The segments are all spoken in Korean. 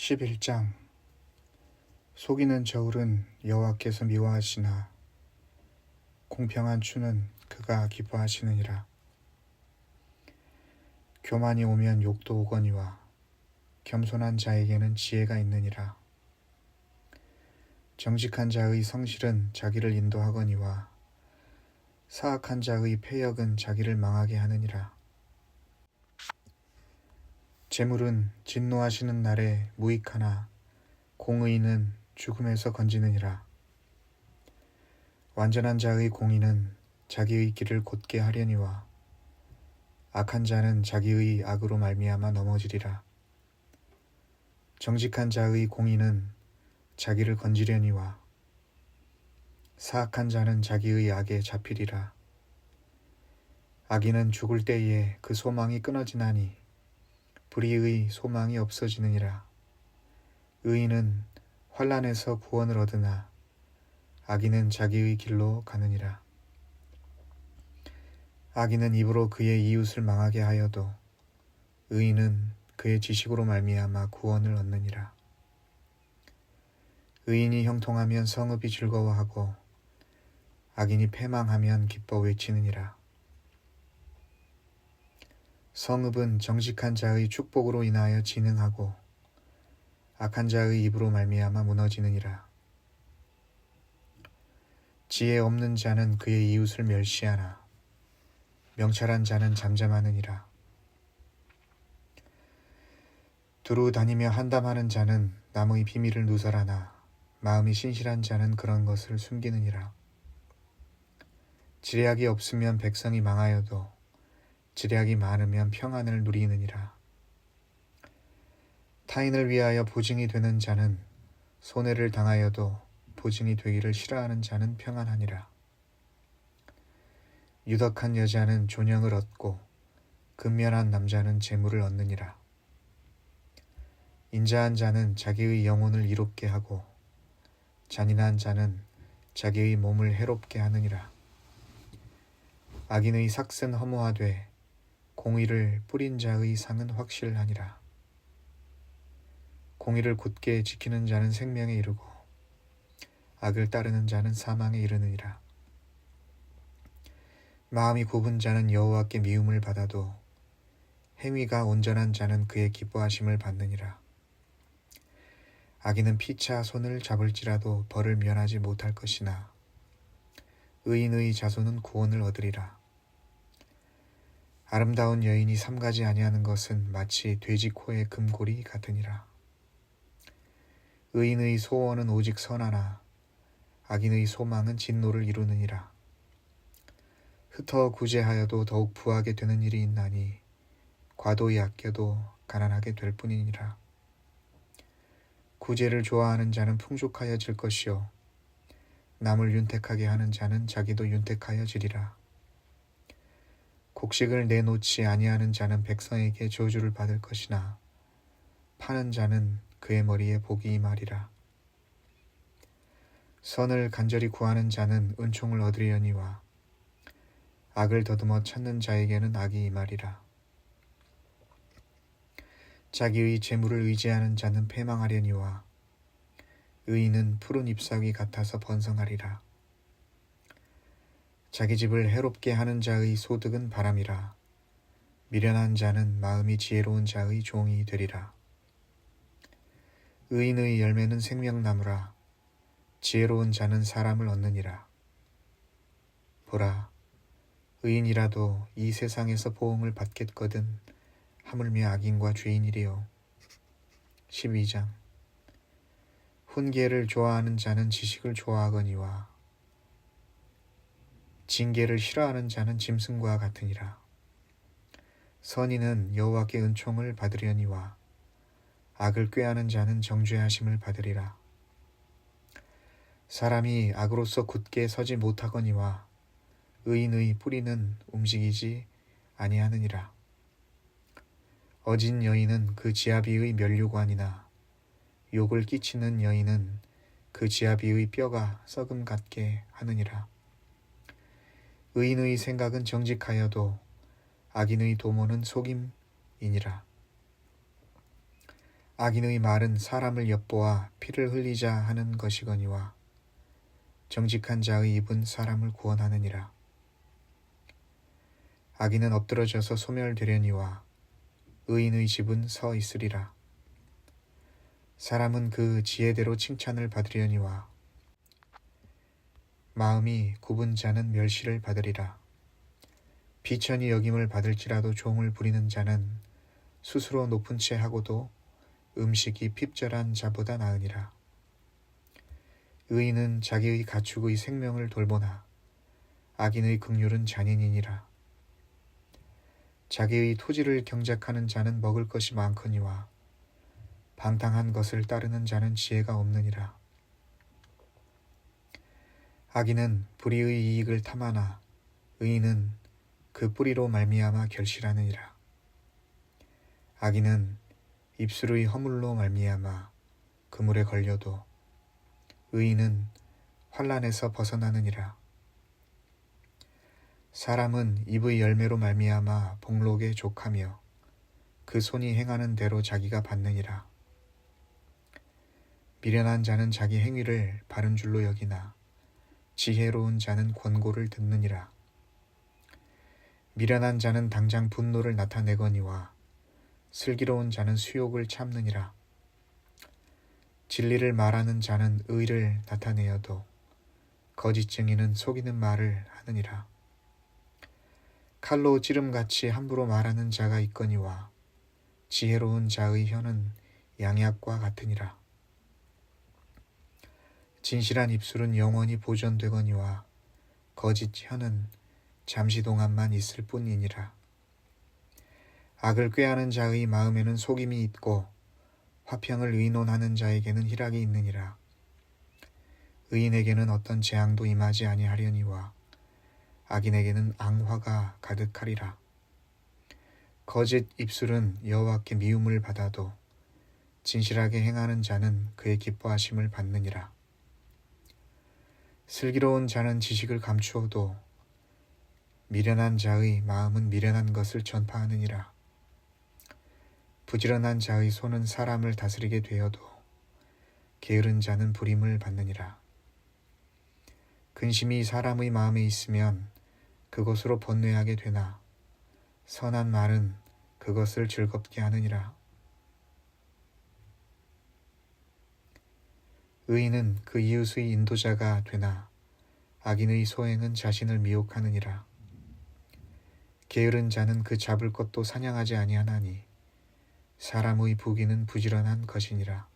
11장. 속이는 저울은 여호와께서 미워하시나 공평한 추는 그가 기뻐하시느니라. 교만이 오면 욕도 오거니와 겸손한 자에게는 지혜가 있느니라. 정직한 자의 성실은 자기를 인도하거니와 사악한 자의 패역은 자기를 망하게 하느니라. 재물은 진노하시는 날에 무익하나 공의는 죽음에서 건지느니라. 완전한 자의 공의는 자기의 길을 곧게 하려니와 악한 자는 자기의 악으로 말미암아 넘어지리라. 정직한 자의 공의는 자기를 건지려니와 사악한 자는 자기의 악에 잡히리라. 악인은 죽을 때에 그 소망이 끊어지나니 불의의 소망이 없어지느니라. 의인은 환난에서 구원을 얻으나 악인은 자기의 길로 가느니라. 악인은 입으로 그의 이웃을 망하게 하여도 의인은 그의 지식으로 말미암아 구원을 얻느니라. 의인이 형통하면 성읍이 즐거워하고 악인이 패망하면 기뻐 외치느니라. 성읍은 정직한 자의 축복으로 인하여 진흥하고 악한 자의 입으로 말미암아 무너지느니라. 지혜 없는 자는 그의 이웃을 멸시하나 명철한 자는 잠잠하느니라. 두루 다니며 한담하는 자는 남의 비밀을 누설하나 마음이 신실한 자는 그런 것을 숨기느니라. 지략이 없으면 백성이 망하여도 지략이 많으면 평안을 누리느니라. 타인을 위하여 보증이 되는 자는 손해를 당하여도 보증이 되기를 싫어하는 자는 평안하니라. 유덕한 여자는 존영을 얻고 근면한 남자는 재물을 얻느니라. 인자한 자는 자기의 영혼을 이롭게 하고 잔인한 자는 자기의 몸을 해롭게 하느니라. 악인의 삭은 허무하되 공의를 뿌린 자의 상은 확실하니라. 공의를 굳게 지키는 자는 생명에 이르고 악을 따르는 자는 사망에 이르느니라. 마음이 굽은 자는 여호와께 미움을 받아도 행위가 온전한 자는 그의 기뻐하심을 받느니라. 악인은 피차 손을 잡을지라도 벌을 면하지 못할 것이나 의인의 자손은 구원을 얻으리라. 아름다운 여인이 삼가지 아니하는 것은 마치 돼지 코의 금고리 같으니라. 의인의 소원은 오직 선하나 악인의 소망은 진노를 이루느니라. 흩어 구제하여도 더욱 부하게 되는 일이 있나니 과도히 아껴도 가난하게 될 뿐이니라. 구제를 좋아하는 자는 풍족하여질 것이요 남을 윤택하게 하는 자는 자기도 윤택하여지리라. 곡식을 내놓지 아니하는 자는 백성에게 저주를 받을 것이나 파는 자는 그의 머리에 복이 임하리라. 선을 간절히 구하는 자는 은총을 얻으려니와 악을 더듬어 찾는 자에게는 악이 임하리라. 자기의 재물을 의지하는 자는 패망하려니와 의인은 푸른 잎사귀 같아서 번성하리라. 자기 집을 해롭게 하는 자의 소득은 바람이라. 미련한 자는 마음이 지혜로운 자의 종이 되리라. 의인의 열매는 생명나무라. 지혜로운 자는 사람을 얻느니라. 보라, 의인이라도 이 세상에서 보응을 받겠거든 하물며 악인과 죄인이리요. 12장. 훈계를 좋아하는 자는 지식을 좋아하거니와 징계를 싫어하는 자는 짐승과 같으니라. 선인은 여호와께 은총을 받으려니와 악을 꾀하는 자는 정죄하심을 받으리라. 사람이 악으로서 굳게 서지 못하거니와 의인의 뿌리는 움직이지 아니하느니라. 어진 여인은 그 지아비의 면류관이나 욕을 끼치는 여인은 그 지아비의 뼈가 썩음 같게 하느니라. 의인의 생각은 정직하여도 악인의 도모는 속임이니라. 악인의 말은 사람을 엿보아 피를 흘리자 하는 것이거니와 정직한 자의 입은 사람을 구원하느니라. 악인은 엎드러져서 소멸되려니와 의인의 집은 서 있으리라. 사람은 그 지혜대로 칭찬을 받으려니와 마음이 굽은 자는 멸시를 받으리라. 비천히 여김을 받을지라도 종을 부리는 자는 스스로 높은 채 하고도 음식이 핍절한 자보다 나으니라. 의인은 자기의 가축의 생명을 돌보나 악인의 긍휼은 잔인이니라. 자기의 토지를 경작하는 자는 먹을 것이 많거니와 방탕한 것을 따르는 자는 지혜가 없느니라. 악인은 불의의 이익을 탐하나 의인은 그 뿌리로 말미암아 결실하느니라. 악인은 입술의 허물로 말미암아 그물에 걸려도 의인은 환난에서 벗어나느니라. 사람은 입의 열매로 말미암아 복록에 족하며 그 손이 행하는 대로 자기가 받느니라. 미련한 자는 자기 행위를 바른 줄로 여기나 지혜로운 자는 권고를 듣느니라. 미련한 자는 당장 분노를 나타내거니와 슬기로운 자는 수욕을 참느니라. 진리를 말하는 자는 의를 나타내어도 거짓 증인은 속이는 말을 하느니라. 칼로 찌름같이 함부로 말하는 자가 있거니와 지혜로운 자의 혀는 양약과 같으니라. 진실한 입술은 영원히 보존되거니와 거짓 혀는 잠시 동안만 있을 뿐이니라. 악을 꾀하는 자의 마음에는 속임이 있고 화평을 의논하는 자에게는 희락이 있느니라. 의인에게는 어떤 재앙도 임하지 아니하려니와 악인에게는 앙화가 가득하리라. 거짓 입술은 여호와께 미움을 받아도 진실하게 행하는 자는 그의 기뻐하심을 받느니라. 슬기로운 자는 지식을 감추어도 미련한 자의 마음은 미련한 것을 전파하느니라. 부지런한 자의 손은 사람을 다스리게 되어도 게으른 자는 부림을 받느니라. 근심이 사람의 마음에 있으면 그것으로 번뇌하게 되나 선한 말은 그것을 즐겁게 하느니라. 의인은 그 이웃의 인도자가 되나 악인의 소행은 자신을 미혹하느니라. 게으른 자는 그 잡을 것도 사냥하지 아니하나니 사람의 부귀는 부지런한 것이니라.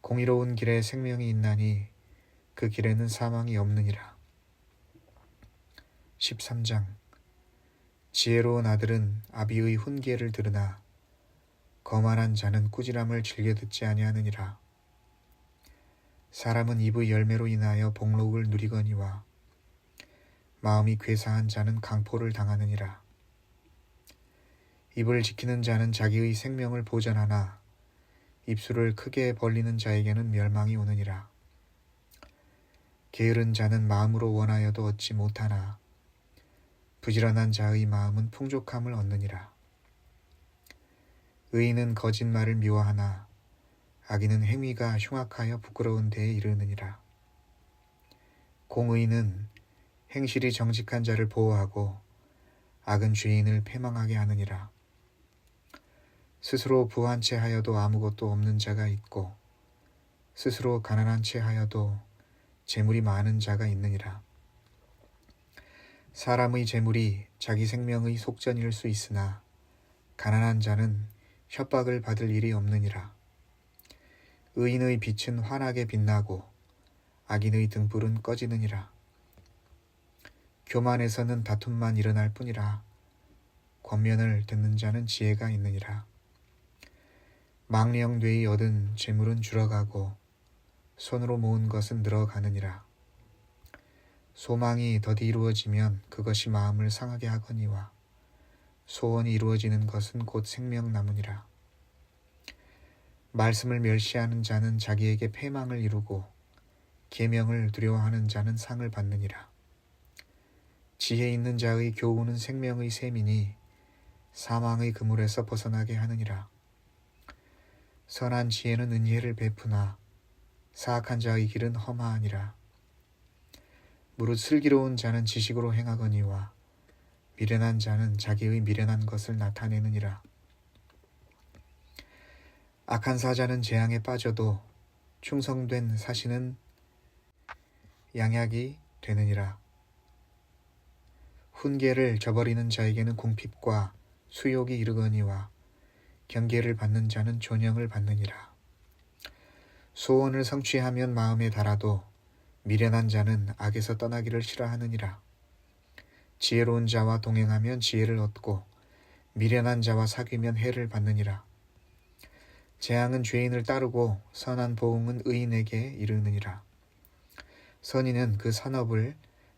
공의로운 길에 생명이 있나니 그 길에는 사망이 없느니라. 13장. 지혜로운 아들은 아비의 훈계를 들으나 거만한 자는 꾸지람을 즐겨 듣지 아니하느니라. 사람은 입의 열매로 인하여 복록을 누리거니와 마음이 괴사한 자는 강포를 당하느니라. 입을 지키는 자는 자기의 생명을 보전하나 입술을 크게 벌리는 자에게는 멸망이 오느니라. 게으른 자는 마음으로 원하여도 얻지 못하나 부지런한 자의 마음은 풍족함을 얻느니라. 의인은 거짓말을 미워하나 악인은 행위가 흉악하여 부끄러운 데에 이르느니라. 공의는 행실이 정직한 자를 보호하고 악은 죄인을 패망하게 하느니라. 스스로 부한 채 하여도 아무것도 없는 자가 있고 스스로 가난한 채 하여도 재물이 많은 자가 있느니라. 사람의 재물이 자기 생명의 속전일 수 있으나 가난한 자는 협박을 받을 일이 없느니라. 의인의 빛은 환하게 빛나고 악인의 등불은 꺼지느니라. 교만에서는 다툼만 일어날 뿐이라 권면을 듣는 자는 지혜가 있느니라. 망령되이 얻은 재물은 줄어가고 손으로 모은 것은 늘어가느니라. 소망이 더디 이루어지면 그것이 마음을 상하게 하거니와 소원이 이루어지는 것은 곧 생명나무니라. 말씀을 멸시하는 자는 자기에게 패망을 이루고 계명을 두려워하는 자는 상을 받느니라. 지혜 있는 자의 교훈은 생명의 샘이니 사망의 그물에서 벗어나게 하느니라. 선한 지혜는 은혜를 베푸나 사악한 자의 길은 험하니라. 무릇 슬기로운 자는 지식으로 행하거니와 미련한 자는 자기의 미련한 것을 나타내느니라. 악한 사자는 재앙에 빠져도 충성된 사신은 양약이 되느니라. 훈계를 저버리는 자에게는 궁핍과 수욕이 이르거니와 경계를 받는 자는 존영을 받느니라. 소원을 성취하면 마음에 달아도 미련한 자는 악에서 떠나기를 싫어하느니라. 지혜로운 자와 동행하면 지혜를 얻고 미련한 자와 사귀면 해를 받느니라. 재앙은 죄인을 따르고 선한 보응은 의인에게 이르느니라. 선인은 그 산업을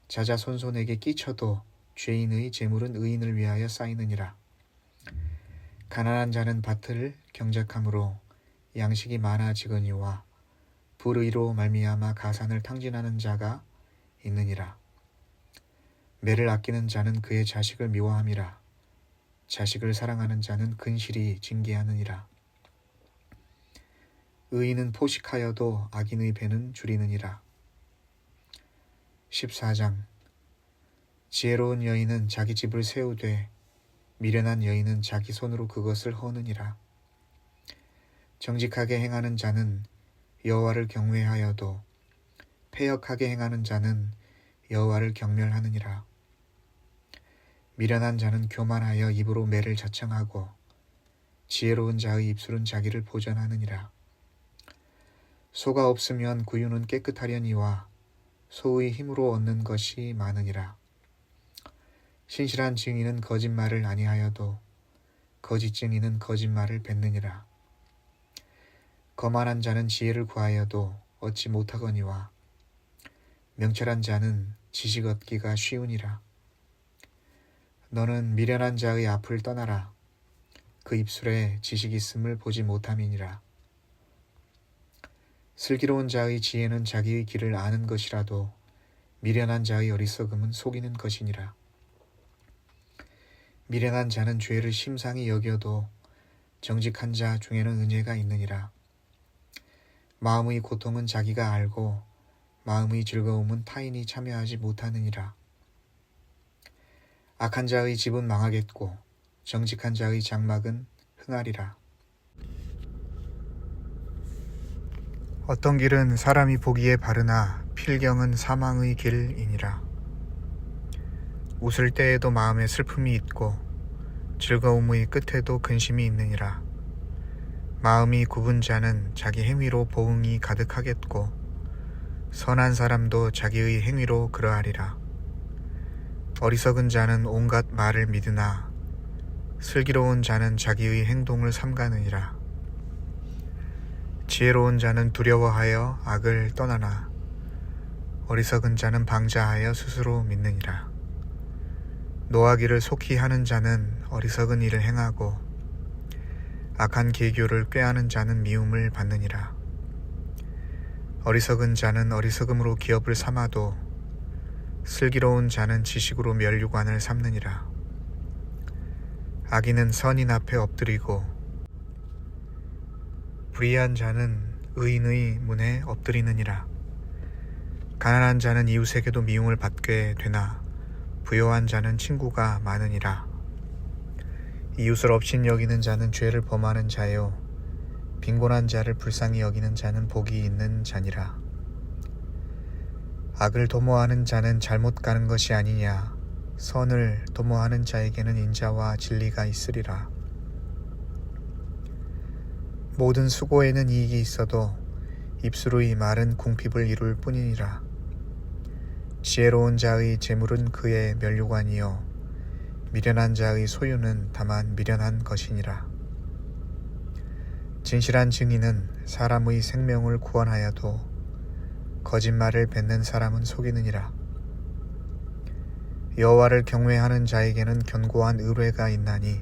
자자손손에게 끼쳐도 죄인의 재물은 의인을 위하여 쌓이느니라. 가난한 자는 밭을 경작함으로 양식이 많아지거니와 불의로 말미암아 가산을 탕진하는 자가 있느니라. 매를 아끼는 자는 그의 자식을 미워함이라. 자식을 사랑하는 자는 근실이 징계하느니라. 의인은 포식하여도 악인의 배는 줄이느니라. 14장. 지혜로운 여인은 자기 집을 세우되 미련한 여인은 자기 손으로 그것을 허느니라. 정직하게 행하는 자는 여호와를 경외하여도 패역하게 행하는 자는 여호와를 경멸하느니라. 미련한 자는 교만하여 입으로 매를 자청하고 지혜로운 자의 입술은 자기를 보전하느니라. 소가 없으면 구유는 깨끗하려니와 소의 힘으로 얻는 것이 많으니라. 신실한 증인은 거짓말을 아니하여도 거짓 증인은 거짓말을 뱉느니라. 거만한 자는 지혜를 구하여도 얻지 못하거니와 명철한 자는 지식 얻기가 쉬우니라. 너는 미련한 자의 앞을 떠나라. 그 입술에 지식 있음을 보지 못함이니라. 슬기로운 자의 지혜는 자기의 길을 아는 것이라도 미련한 자의 어리석음은 속이는 것이니라. 미련한 자는 죄를 심상히 여겨도 정직한 자 중에는 은혜가 있느니라. 마음의 고통은 자기가 알고 마음의 즐거움은 타인이 참여하지 못하느니라. 악한 자의 집은 망하겠고 정직한 자의 장막은 흥하리라. 어떤 길은 사람이 보기에 바르나 필경은 사망의 길이니라. 웃을 때에도 마음에 슬픔이 있고 즐거움의 끝에도 근심이 있느니라. 마음이 굽은 자는 자기 행위로 보응이 가득하겠고 선한 사람도 자기의 행위로 그러하리라. 어리석은 자는 온갖 말을 믿으나 슬기로운 자는 자기의 행동을 삼가느니라. 지혜로운 자는 두려워하여 악을 떠나나 어리석은 자는 방자하여 스스로 믿느니라. 노하기를 속히 하는 자는 어리석은 일을 행하고 악한 계교를 꾀하는 자는 미움을 받느니라. 어리석은 자는 어리석음으로 기업을 삼아도 슬기로운 자는 지식으로 면류관을 삼느니라. 악인은 선인 앞에 엎드리고 불의한 자는 의인의 문에 엎드리느니라. 가난한 자는 이웃에게도 미움을 받게 되나 부요한 자는 친구가 많으니라. 이웃을 업신 여기는 자는 죄를 범하는 자요 빈곤한 자를 불쌍히 여기는 자는 복이 있는 자니라. 악을 도모하는 자는 잘못 가는 것이 아니냐. 선을 도모하는 자에게는 인자와 진리가 있으리라. 모든 수고에는 이익이 있어도 입술의 말은 궁핍을 이룰 뿐이니라. 지혜로운 자의 재물은 그의 면류관이요 미련한 자의 소유는 다만 미련한 것이니라. 진실한 증인은 사람의 생명을 구원하여도 거짓말을 뱉는 사람은 속이느니라. 여호와를 경외하는 자에게는 견고한 의뢰가 있나니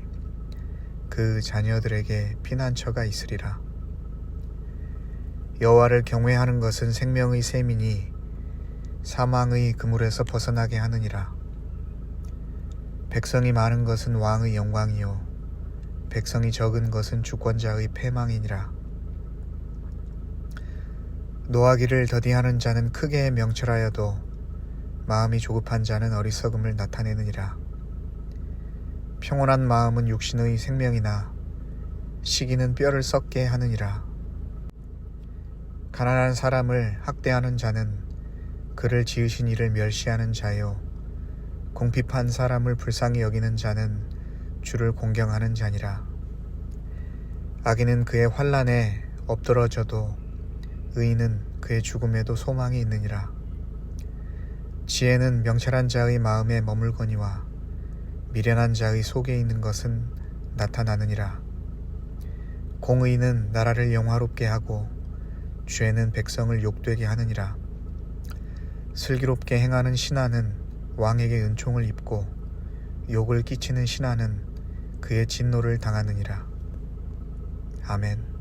그 자녀들에게 피난처가 있으리라. 여호와를 경외하는 것은 생명의 셈이니 사망의 그물에서 벗어나게 하느니라. 백성이 많은 것은 왕의 영광이요 백성이 적은 것은 주권자의 패망이니라. 노하기를 더디하는 자는 크게 명철하여도 마음이 조급한 자는 어리석음을 나타내느니라. 평온한 마음은 육신의 생명이나 시기는 뼈를 썩게 하느니라. 가난한 사람을 학대하는 자는 그를 지으신 이를 멸시하는 자요, 궁핍한 사람을 불쌍히 여기는 자는 주를 공경하는 자니라. 악인은 그의 환난에 엎드러져도 의인은 그의 죽음에도 소망이 있느니라. 지혜는 명철한 자의 마음에 머물거니와 미련한 자의 속에 있는 것은 나타나느니라. 공의는 나라를 영화롭게 하고 죄는 백성을 욕되게 하느니라. 슬기롭게 행하는 신하는 왕에게 은총을 입고 욕을 끼치는 신하는 그의 진노를 당하느니라. 아멘.